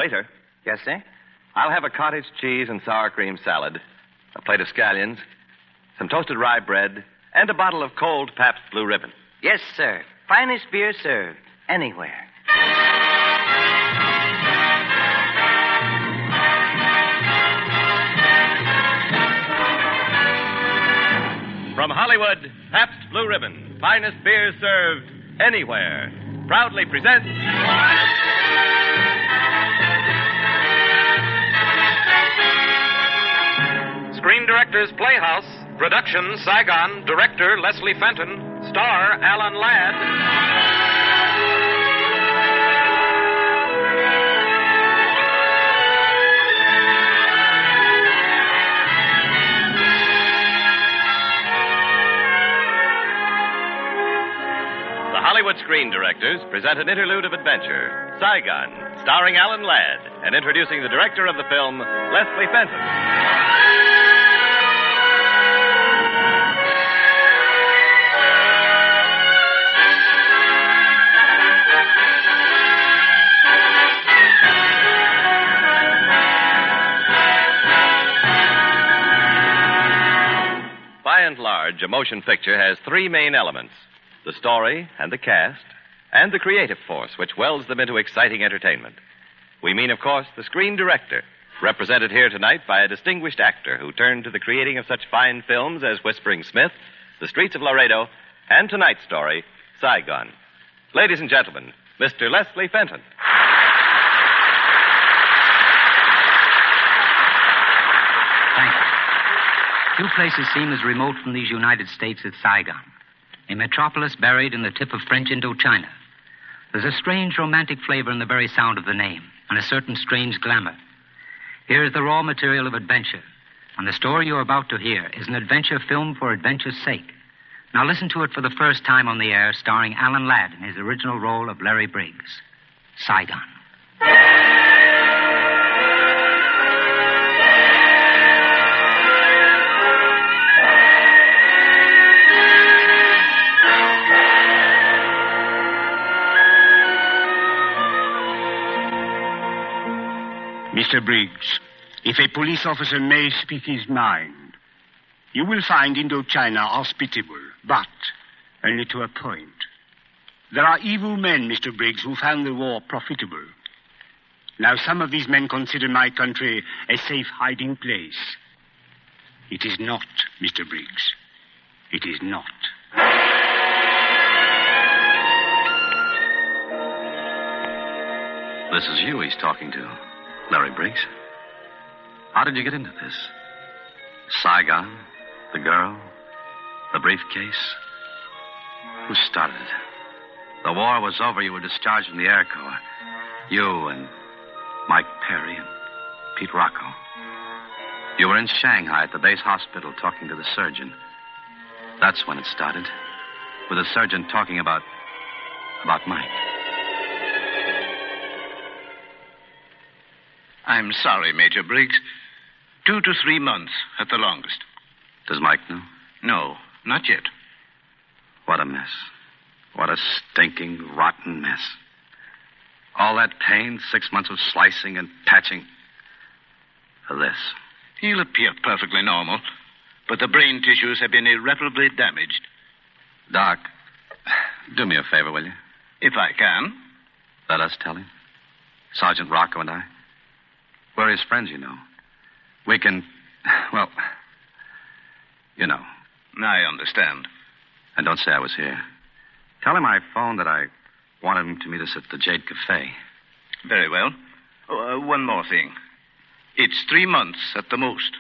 Waiter, Yes, sir? I'll have a cottage cheese and sour cream salad, a plate of scallions, some toasted rye bread, and a bottle of cold Pabst Blue Ribbon. Yes, sir. Finest beer served anywhere. From Hollywood, Pabst Blue Ribbon, finest beer served anywhere, proudly presents... Screen Directors Playhouse. Production, Saigon. Director, Leslie Fenton. Star, Alan Ladd. The Hollywood Screen Directors present an interlude of adventure, Saigon, starring Alan Ladd, and introducing the director of the film, Leslie Fenton. By and large, a motion picture has three main elements: the story and the cast, and the creative force which welds them into exciting entertainment. We mean, of course, the screen director, represented here tonight by a distinguished actor who turned to the creating of such fine films as Whispering Smith, The Streets of Laredo, and tonight's story, Saigon. Ladies and gentlemen, Mr. Leslie Fenton. Thank you. Few places seem as remote from these United States as Saigon, a metropolis buried in the tip of French Indochina. There's a strange romantic flavor in the very sound of the name, and a certain strange glamour. Here is the raw material of adventure, and the story you're about to hear is an adventure film for adventure's sake. Now listen to it for the first time on the air, starring Alan Ladd in his original role of Larry Briggs. Saigon. Mr. Briggs, if a police officer may speak his mind, you will find Indochina hospitable, but only to a point. There are evil men, Mr. Briggs, who found the war profitable. Now, some of these men consider my country a safe hiding place. It is not, Mr. Briggs. It is not. This is you he's talking to, Larry Briggs. How did you get into this? Saigon? The girl? The briefcase? Who started it? The war was over. You were discharged from the Air Corps. You and Mike Perry and Pete Rocco. You were in Shanghai at the base hospital talking to the surgeon. That's when it started. With the surgeon talking about Mike. I'm sorry, Major Briggs. 2 to 3 months at the longest. Does Mike know? No, not yet. What a mess. What a stinking, rotten mess. All that pain, 6 months of slicing and patching. For this. He'll appear perfectly normal, but the brain tissues have been irreparably damaged. Doc, do me a favor, will you? If I can. Let us tell him. Sergeant Rocco and I. We're his friends, you know. We can, well, you know. I understand. And don't say I was here. Tell him I phoned that I wanted him to meet us at the Jade Cafe. Very well. One more thing. It's 3 months at the most.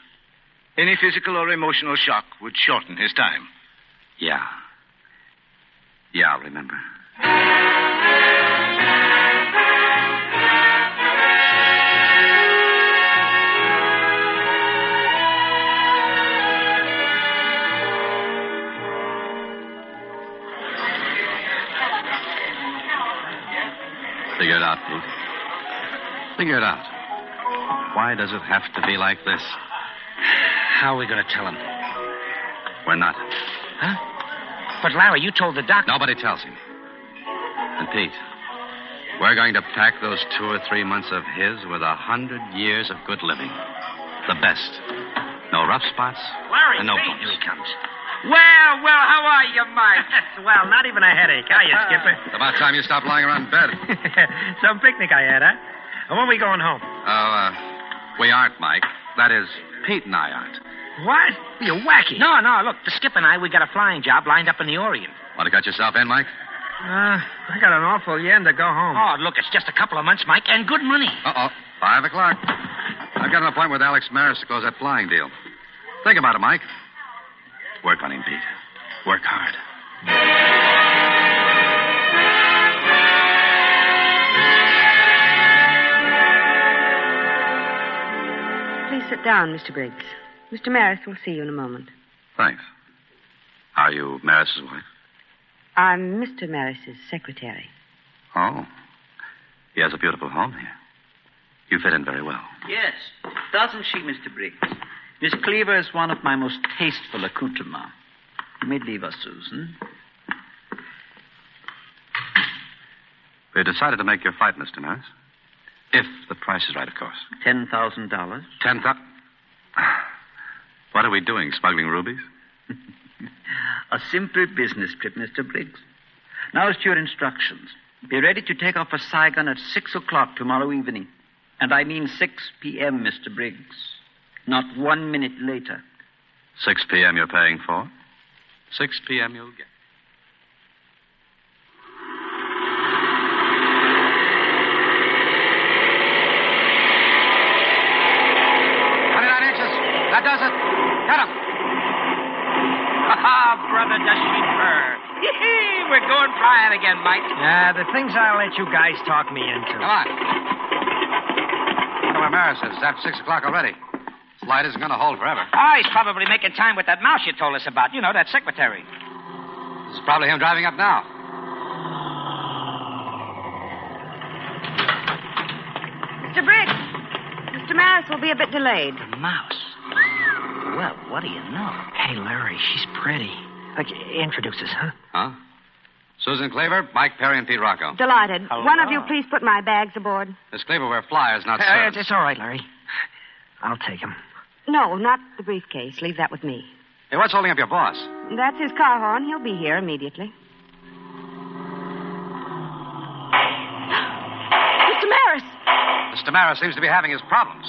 Any physical or emotional shock would shorten his time. Yeah. Yeah, I'll remember. Figure it out, Pete. Figure it out. Why does it have to be like this? How are we going to tell him? We're not. Huh? But, Larry, you told the doctor... Nobody tells him. And, Pete, We're going to pack those 2 or 3 months of his with 100 years of good living. The best. No rough spots. Larry, and no hey, bumps. here he comes. Well, how are you, Mike? Well, not even a headache, are you, Skipper? It's about time you stopped lying around in bed. Some picnic I had, huh? And when are we going home? We aren't, Mike. That is, Pete and I aren't. What? You're wacky. No, look, the skip and I, we got a flying job lined up in the Orient. Want to cut yourself in, Mike? I got an awful yen to go home. Oh, look, it's just a couple of months, Mike, and good money. 5 o'clock. I've got an appointment with Alex Maris to close that flying deal. Think about it, Mike. Work on him, Pete. Work hard. Please sit down, Mr. Briggs. Mr. Maris will see you in a moment. Thanks. Are you Maris's wife? I'm Mr. Maris's secretary. Oh. He has a beautiful home here. You fit in very well. Yes, doesn't she, Mr. Briggs? Miss Cleaver is one of my most tasteful accoutrements. You may leave us, Susan. We decided to make your fight, Mr. Maris. If the price is right, of course. $10,000. 10,000? What are we doing, smuggling rubies? A simple business trip, Mr. Briggs. Now it's your instructions. Be ready to take off for Saigon at 6 o'clock tomorrow evening. And I mean 6 p.m., Mr. Briggs. Not 1 minute later. 6 p.m. you're paying for? 6 p.m. you'll get. 29 inches. That does it. Cut him. Brother, does she purr. We're going flying again, Mike. The things I'll let you guys talk me into. Come on. Where Maris is. It's after 6 o'clock already. This light isn't going to hold forever. Oh, he's probably making time with that mouse you told us about. You know, that secretary. This is probably him driving up now. Mr. Briggs, Mr. Maris will be a bit delayed. The mouse. Well, what do you know? Hey, Larry, she's pretty. Like, introduce us, huh? Huh? Susan Claver, Mike Perry, and Pete Rocco. Delighted. Hello. One of you please put my bags aboard. Miss Claver, we're flyers, not servants. It's all right, Larry. I'll take him. No, not the briefcase. Leave that with me. Hey, what's holding up your boss? That's his car horn. He'll be here immediately. Mr. Maris! Mr. Maris seems to be having his problems.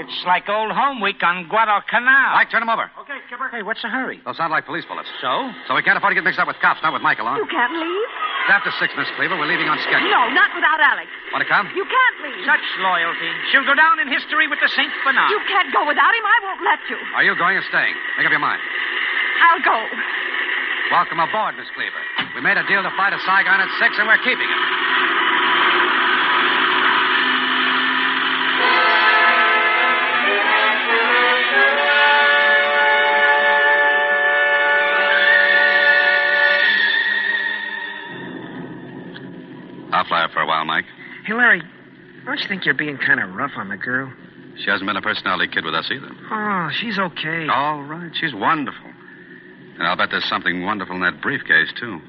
It's like old home week on Guadalcanal. Mike, turn him over. Okay, Skipper. Hey, what's the hurry? They'll sound like police bullets. So? So we can't afford to get mixed up with cops, not with Mike along. You can't leave. It's after 6, Miss Cleaver. We're leaving on schedule. No, not without Alex. Want to come? You can't leave. Such loyalty. She'll go down in history with the Saint Bernard. You can't go without him. I won't let you. Are you going or staying? Make up your mind. I'll go. Welcome aboard, Miss Cleaver. We made a deal to fly to Saigon at 6, and we're keeping it. I'll fly her for a while, Mike. Hey, Larry, don't you think you're being kind of rough on the girl? She hasn't been a personality kid with us either. Oh, she's okay. All right, she's wonderful. And I'll bet there's something wonderful in that briefcase, too.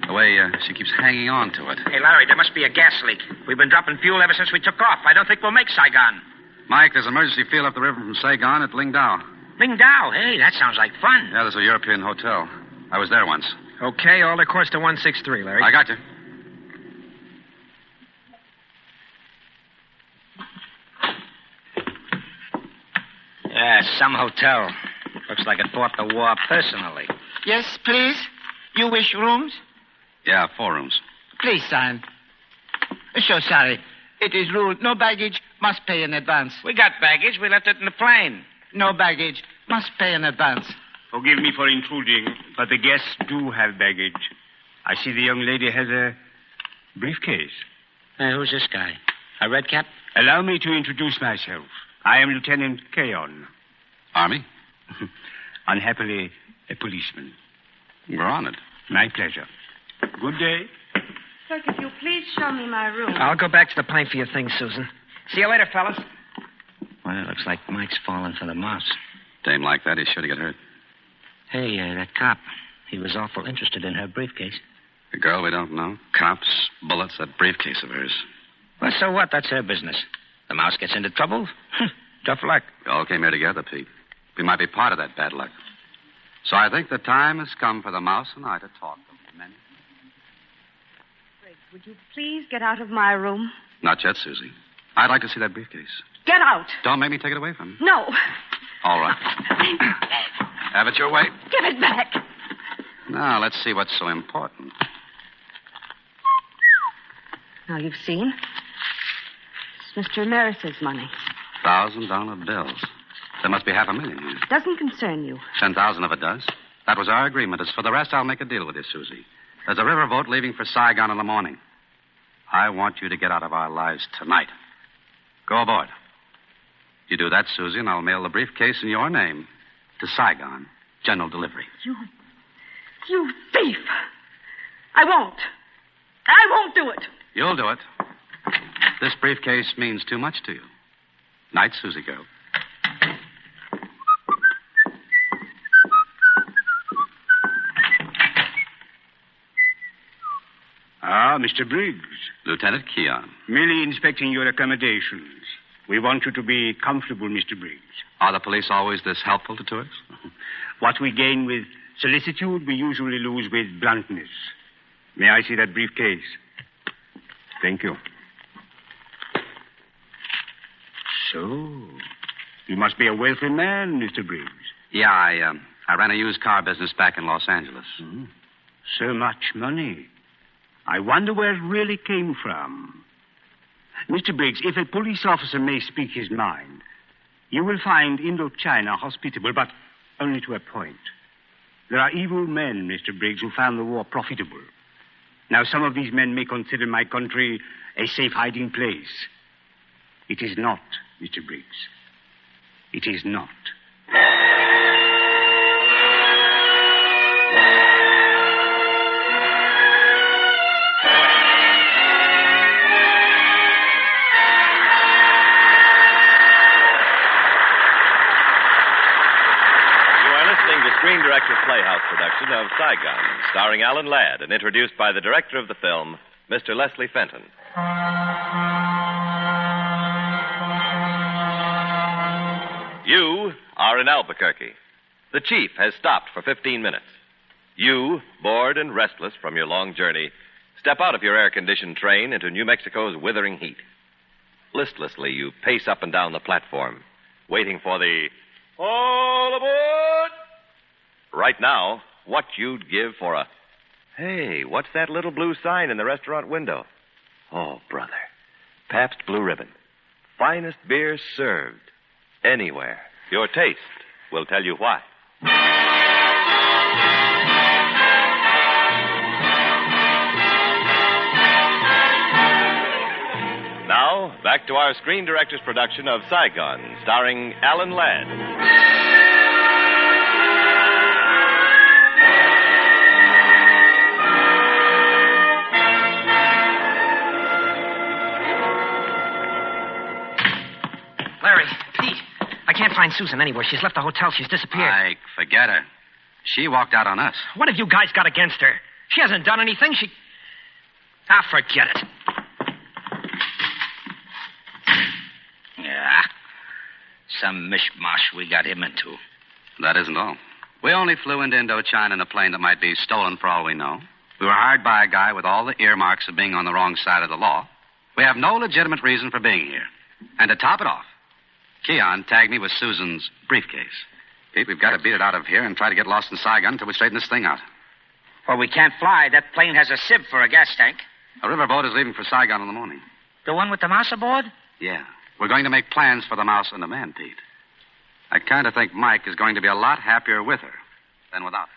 The way she keeps hanging on to it. Hey, Larry, there must be a gas leak. We've been dropping fuel ever since we took off. I don't think we'll make Saigon. Mike, there's emergency fuel up the river from Saigon at Lingdao. Lingdao? Hey, that sounds like fun. Yeah, there's a European hotel. I was there once. Okay, alter course to 163, Larry. I got you. Yeah, some hotel. Looks like it fought the war personally. Yes, please. You wish rooms? Yeah, 4 rooms. Please sign. So sorry. It is rule. No baggage. Must pay in advance. We got baggage. We left it in the plane. No baggage. Must pay in advance. Forgive me for intruding, but the guests do have baggage. I see the young lady has a briefcase. Hey, who's this guy? A red cap? Allow me to introduce myself. I am Lieutenant Keon. Army? Unhappily, a policeman. We're on it. My pleasure. Good day. Sir, could you please show me my room? I'll go back to the plane for your things, Susan. See you later, fellas. Well, it looks like Mike's falling for the mouse. Dame like that, he's sure to get hurt. Hey, that cop. He was awful interested in her briefcase. The girl we don't know, cops, bullets, that briefcase of hers. Well, so what? That's her business. The mouse gets into trouble. Tough luck. We all came here together, Pete. We might be part of that bad luck. So I think the time has come for the mouse and I to talk a minute. Briggs, would you please get out of my room? Not yet, Susie. I'd like to see that briefcase. Get out! Don't make me take it away from you. No. All right. Have it your way. Give it back. Now, let's see what's so important. Now, you've seen. It's Mr. Meredith's money. $1,000 bills. There must be $500,000 here. Doesn't concern you. 10,000 of it does. That was our agreement. As for the rest, I'll make a deal with you, Susie. There's a riverboat leaving for Saigon in the morning. I want you to get out of our lives tonight. Go aboard. You do that, Susie, and I'll mail the briefcase in your name to Saigon. General delivery. You thief! I won't do it. You'll do it. This briefcase means too much to you. Night, Susie girl. Ah, Mr. Briggs. Lieutenant Keon. Merely inspecting your accommodations. We want you to be comfortable, Mr. Briggs. Are the police always this helpful to tourists? What we gain with solicitude, we usually lose with bluntness. May I see that briefcase? Thank you. So, you must be a wealthy man, Mr. Briggs. Yeah, I ran a used car business back in Los Angeles. So much money. I wonder where it really came from. Mr. Briggs, if a police officer may speak his mind, you will find Indochina hospitable, but only to a point. There are evil men, Mr. Briggs, who found the war profitable. Now, some of these men may consider my country a safe hiding place. It is not, Mr. Briggs. It is not. Screen Director's Playhouse production of Saigon, starring Alan Ladd and introduced by the director of the film, Mr. Leslie Fenton. You are in Albuquerque. The chief has stopped for 15 minutes. You, bored and restless from your long journey, step out of your air-conditioned train into New Mexico's withering heat. Listlessly, you pace up and down the platform, waiting for the all aboard! Right now, what you'd give for a... Hey, what's that little blue sign in the restaurant window? Oh, brother. Pabst Blue Ribbon. Finest beer served. Anywhere. Your taste will tell you why. Now, back to our Screen Director's production of Saigon, starring Alan Ladd. Larry, Pete, I can't find Susan anywhere. She's left the hotel. She's disappeared. Ike, forget her. She walked out on us. What have you guys got against her? She hasn't done anything. Forget it. Yeah. Some mishmash we got him into. That isn't all. We only flew into Indochina in a plane that might be stolen for all we know. We were hired by a guy with all the earmarks of being on the wrong side of the law. We have no legitimate reason for being here. And to top it off, Keon tagged me with Susan's briefcase. Pete, we've got to beat it out of here and try to get lost in Saigon until we straighten this thing out. Well, we can't fly. That plane has a sieve for a gas tank. A riverboat is leaving for Saigon in the morning. The one with the mouse aboard? Yeah. We're going to make plans for the mouse and the man, Pete. I kind of think Mike is going to be a lot happier with her than without her.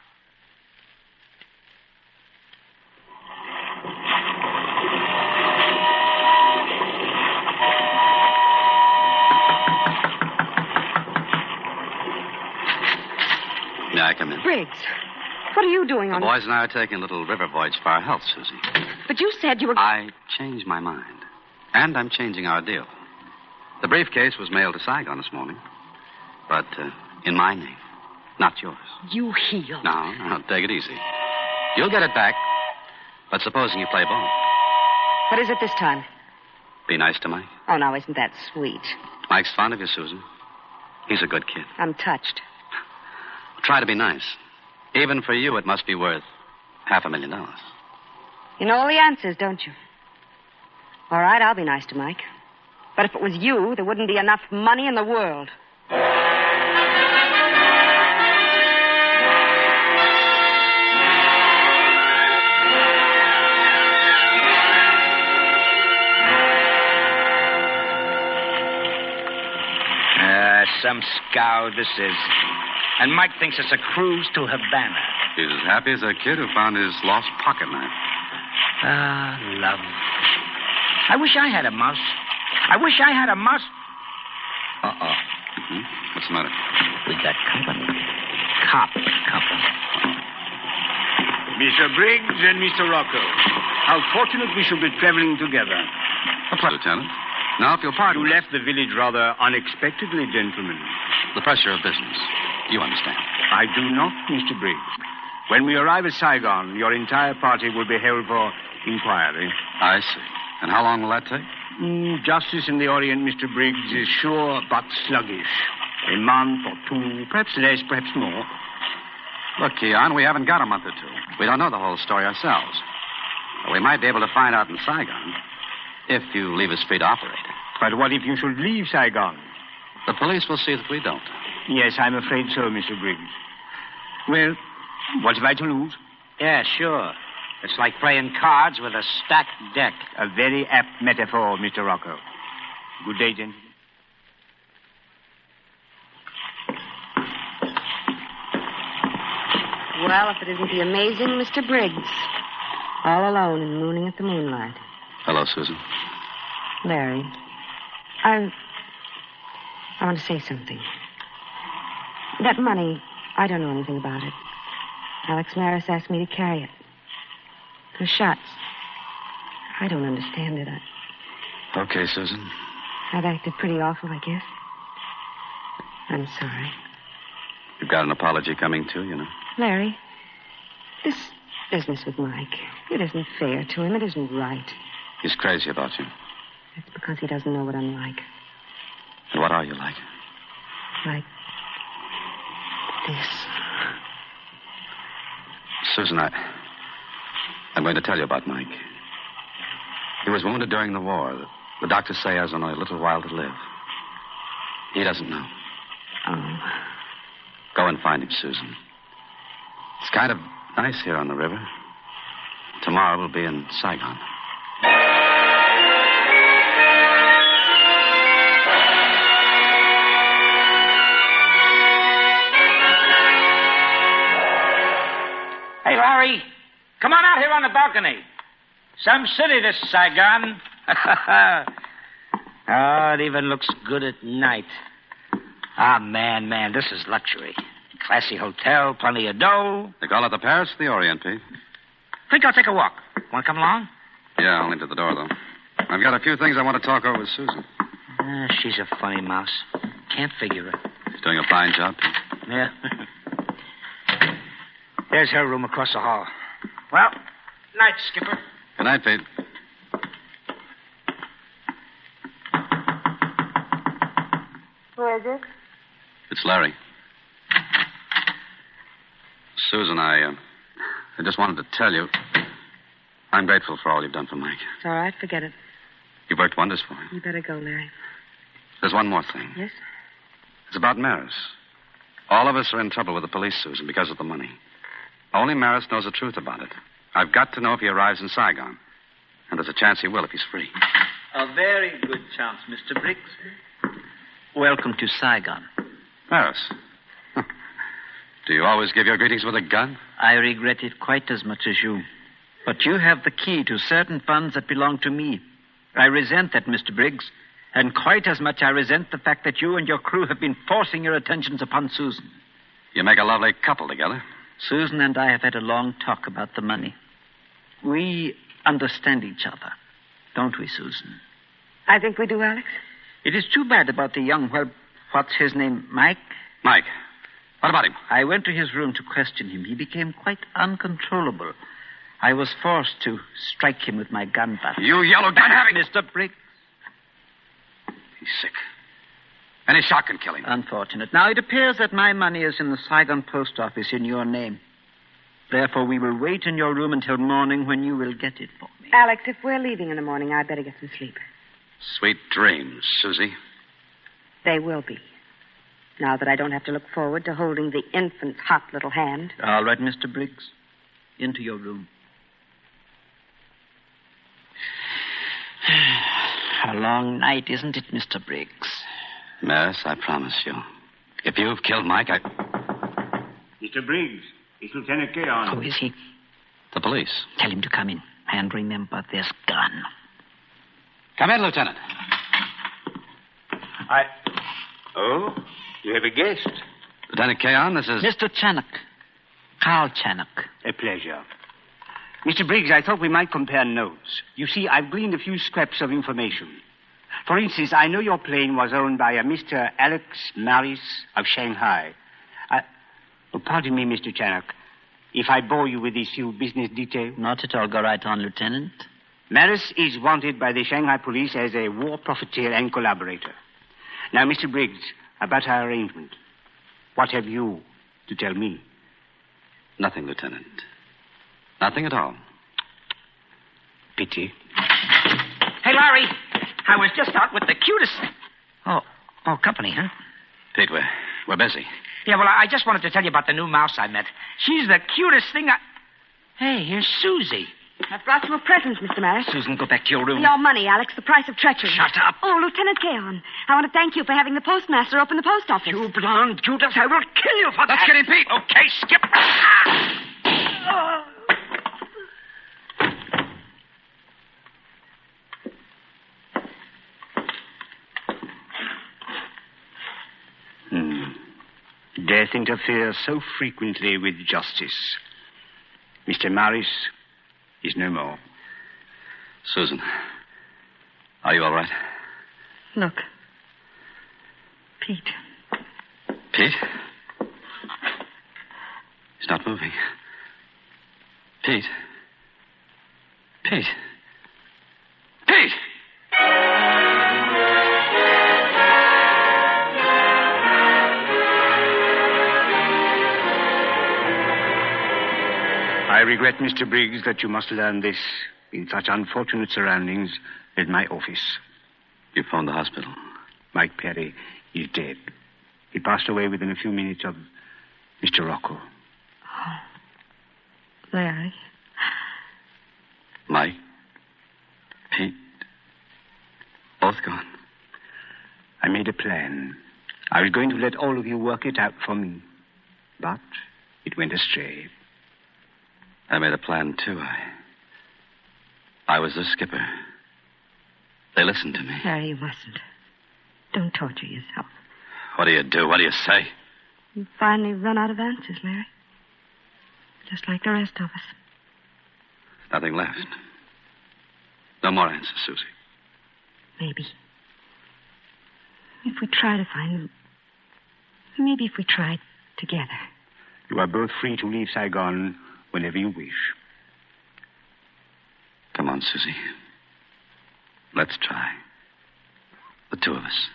May I come in? Briggs, what are you doing The on... boys and I are taking a little river voyage for our health, Susie. But you said you were... I changed my mind. And I'm changing our deal. The briefcase was mailed to Saigon this morning. But in my name, not yours. You heel. No, take it easy. You'll get it back. But supposing you play ball, What is it this time? be nice to Mike. Oh, now, isn't that sweet? Mike's fond of you, Susan. He's a good kid. I'm touched. Try to be nice. Even for you, it must be worth $500,000. You know all the answers, don't you? All right, I'll be nice to Mike. But if it was you, there wouldn't be enough money in the world. Some scow this is. And Mike thinks it's a cruise to Havana. He's as happy as a kid who found his lost pocket knife. Ah, love. I wish I had a mouse. Uh-oh. Mm-hmm. What's the matter? We got company. Cop company. Mr. Briggs and Mr. Rocco. How fortunate we should be traveling together. Lieutenant. Now, if you'll pardon. You left the village rather unexpectedly, gentlemen. The pressure of business. You understand. I do not, Mr. Briggs. When we arrive at Saigon, your entire party will be held for inquiry. I see. And how long will that take? Justice in the Orient, Mr. Briggs, is sure but sluggish. A month or two, perhaps less, perhaps more. Look, Keon, we haven't got a month or two. We don't know the whole story ourselves. But we might be able to find out in Saigon if you leave us free to operate. But what if you should leave Saigon? The police will see that we don't. Yes, I'm afraid so, Mr. Briggs. Well, what's have I to lose? Yeah, sure. It's like playing cards with a stacked deck. A very apt metaphor, Mr. Rocco. Good day, gentlemen. Well, if it isn't the amazing Mr. Briggs. All alone and mooning at the moonlight. Hello, Susan. Larry, I want to say something. That money, I don't know anything about it. Alex Maris asked me to carry it. The shots. I don't understand it. Okay, Susan. I've acted pretty awful, I guess. I'm sorry. You've got an apology coming, too, you know. Larry, this business with Mike, it isn't fair to him. It isn't right. He's crazy about you. It's because he doesn't know what I'm like. And what are you like? Like this. Susan, I'm going to tell you about Mike. He was wounded during the war. The doctors say he has only a little while to live. He doesn't know. Oh. Go and find him, Susan. It's kind of nice here on the river. Tomorrow we'll be in Saigon. Hey, Larry, come on out here on the balcony. Some city, this Saigon. Oh, it even looks good at night. Ah, man, this is luxury. Classy hotel, plenty of dough. They call it the Paris of the Orient, Pete. Think I'll take a walk. Want to come along? Yeah, only to the door, though. I've got a few things I want to talk over with Susan. She's a funny mouse. Can't figure her. She's doing a fine job, Pete. Yeah. There's her room across the hall. Well, night, Skipper. Good night, Pete. Who is it? It's Larry. Susan, I just wanted to tell you, I'm grateful for all you've done for Mike. It's all right. Forget it. You've worked wonders for him. You better go, Larry. There's one more thing. Yes? It's about Maris. All of us are in trouble with the police, Susan, because of the money. Only Maris knows the truth about it. I've got to know if he arrives in Saigon. And there's a chance he will if he's free. A very good chance, Mr. Briggs. Welcome to Saigon. Maris. Do you always give your greetings with a gun? I regret it quite as much as you. But you have the key to certain funds that belong to me. I resent that, Mr. Briggs. And quite as much I resent the fact that you and your crew have been forcing your attentions upon Susan. You make a lovely couple together. Susan and I have had a long talk about the money. We understand each other, don't we, Susan? I think we do, Alex. It is too bad about the young, what's his name, Mike? Mike. What about him? I went to his room to question him. He became quite uncontrollable. I was forced to strike him with my gun butt. You yellow gun-having... Mr. Briggs. He's sick. Any shot can kill him. Unfortunate. Now, it appears that my money is in the Saigon post office in your name. Therefore, we will wait in your room until morning when you will get it for me. Alex, if we're leaving in the morning, I'd better get some sleep. Sweet dreams, Susie. They will be. Now that I don't have to look forward to holding the infant's hot little hand. All right, Mr. Briggs. Into your room. A long night, isn't it, Mr. Briggs? Maris, I promise you. If you've killed Mike, I... Mr. Briggs, it's Lieutenant Keon. Who is he? The police. Tell him to come in. And remember this gun. Come in, Lieutenant. Oh, you have a guest. Lieutenant Keon, this is... Mr. Channock. Carl Channock. A pleasure. Mr. Briggs, I thought we might compare notes. You see, I've gleaned a few scraps of information. For instance, I know your plane was owned by a Mr. Alex Maris of Shanghai. Pardon me, Mr. Channock, if I bore you with these few business details. Not at all. Go right on, Lieutenant. Maris is wanted by the Shanghai police as a war profiteer and collaborator. Now, Mr. Briggs, about our arrangement, what have you to tell me? Nothing, Lieutenant. Nothing at all. Pity. Hey, Larry, I was just out with the cutest... Oh, company, huh? Pete, we're busy. Yeah, well, I just wanted to tell you about the new mouse I met. She's the cutest thing Hey, here's Susie. I've brought you a present, Mr. Maris. Susan, go back to your room. Your money, Alex, the price of treachery. Shut up. Oh, Lieutenant Keon, I want to thank you for having the postmaster open the post office. You blonde Judas, I will kill you for that. Let's get him, Pete. Okay, skip. Death interferes so frequently with justice. Mr. Maris is no more. Susan, are you all right? Look. Pete. Pete? He's not moving. Pete. Pete. Pete! I regret, Mr. Briggs, that you must learn this in such unfortunate surroundings as my office. You phoned the hospital. Mike Perry is dead. He passed away within a few minutes of Mr. Rocco. Oh, Larry. Mike, Pete, both gone. I made a plan. I was going to let all of you work it out for me. But it went astray. I made a plan, too. I was the skipper. They listened to me. Larry, you mustn't. Don't torture yourself. What do you do? What do you say? You finally run out of answers, Larry. Just like the rest of us. Nothing left. No more answers, Susie. Maybe. If we try to find them. Maybe if we tried together. You are both free to leave Saigon whenever you wish. Come on, Susie. Let's try. The two of us.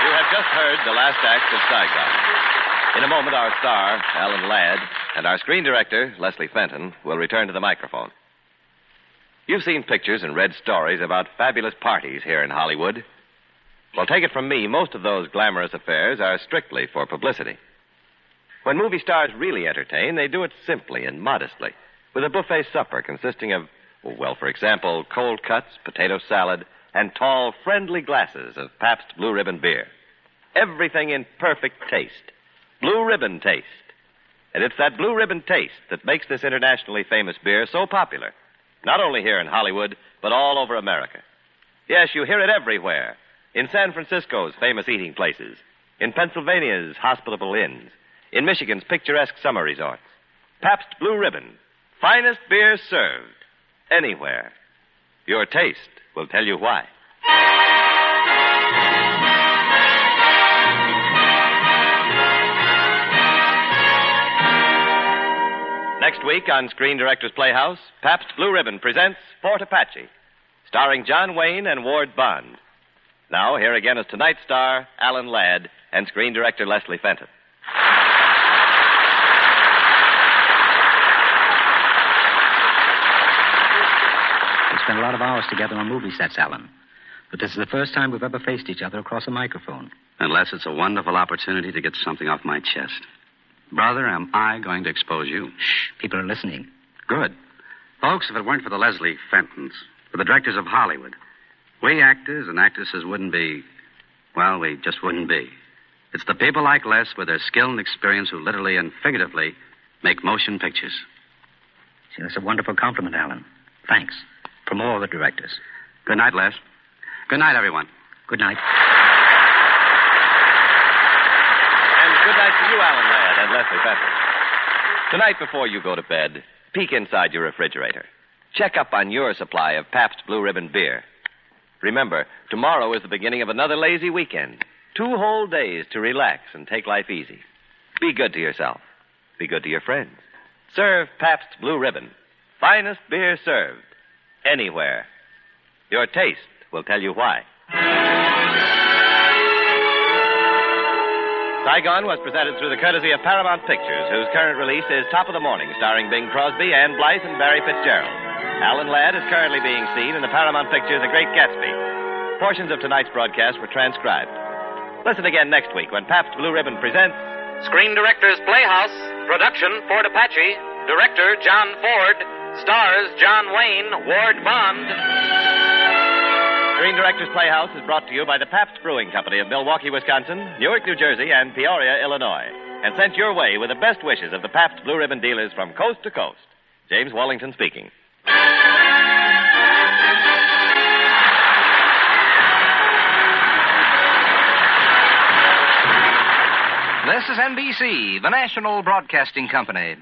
You have just heard the last act of Saigon. In a moment, our star, Alan Ladd, and our screen director, Leslie Fenton, will return to the microphone. You've seen pictures and read stories about fabulous parties here in Hollywood. Well, take it from me, most of those glamorous affairs are strictly for publicity. When movie stars really entertain, they do it simply and modestly, with a buffet supper consisting of, well, for example, cold cuts, potato salad, and tall, friendly glasses of Pabst Blue Ribbon beer. Everything in perfect taste. Blue Ribbon taste. And it's that Blue Ribbon taste that makes this internationally famous beer so popular. Not only here in Hollywood, but all over America. Yes, you hear it everywhere. In San Francisco's famous eating places. In Pennsylvania's hospitable inns. In Michigan's picturesque summer resorts. Pabst Blue Ribbon. Finest beer served. Anywhere. Your taste will tell you why. Next week on Screen Directors Playhouse, Pabst Blue Ribbon presents Fort Apache, starring John Wayne and Ward Bond. Now, here again is tonight's star, Alan Ladd, and screen director Leslie Fenton. We spent a lot of hours together on movie sets, Alan. But this is the first time we've ever faced each other across a microphone. Unless it's a wonderful opportunity to get something off my chest. Brother, am I going to expose you? Shh, people are listening. Good. Folks, if it weren't for the Leslie Fentons, for the directors of Hollywood, we actors and actresses wouldn't be, well, we just wouldn't be. It's the people like Les with their skill and experience who literally and figuratively make motion pictures. See, that's a wonderful compliment, Alan. Thanks. From all the directors. Good night, Les. Good night, everyone. Good night. And good night to you, Alan Ladd and Leslie Fenton. Tonight, before you go to bed, peek inside your refrigerator. Check up on your supply of Pabst Blue Ribbon beer. Remember, tomorrow is the beginning of another lazy weekend. 2 whole days to relax and take life easy. Be good to yourself. Be good to your friends. Serve Pabst Blue Ribbon. Finest beer served. Anywhere. Your taste will tell you why. Saigon was presented through the courtesy of Paramount Pictures, whose current release is Top of the Morning, starring Bing Crosby, Ann Blythe, and Barry Fitzgerald. Alan Ladd is currently being seen in the Paramount Picture The Great Gatsby. Portions of tonight's broadcast were transcribed. Listen again next week when Pabst Blue Ribbon presents Screen Directors Playhouse. Production, Fort Apache. Director, John Ford. Stars, John Wayne, Ward Bond. Screen Directors Playhouse is brought to you by the Pabst Brewing Company of Milwaukee, Wisconsin, Newark, New Jersey, and Peoria, Illinois, and sent your way with the best wishes of the Pabst Blue Ribbon dealers from coast to coast. James Wallington speaking. This is NBC, the national broadcasting company.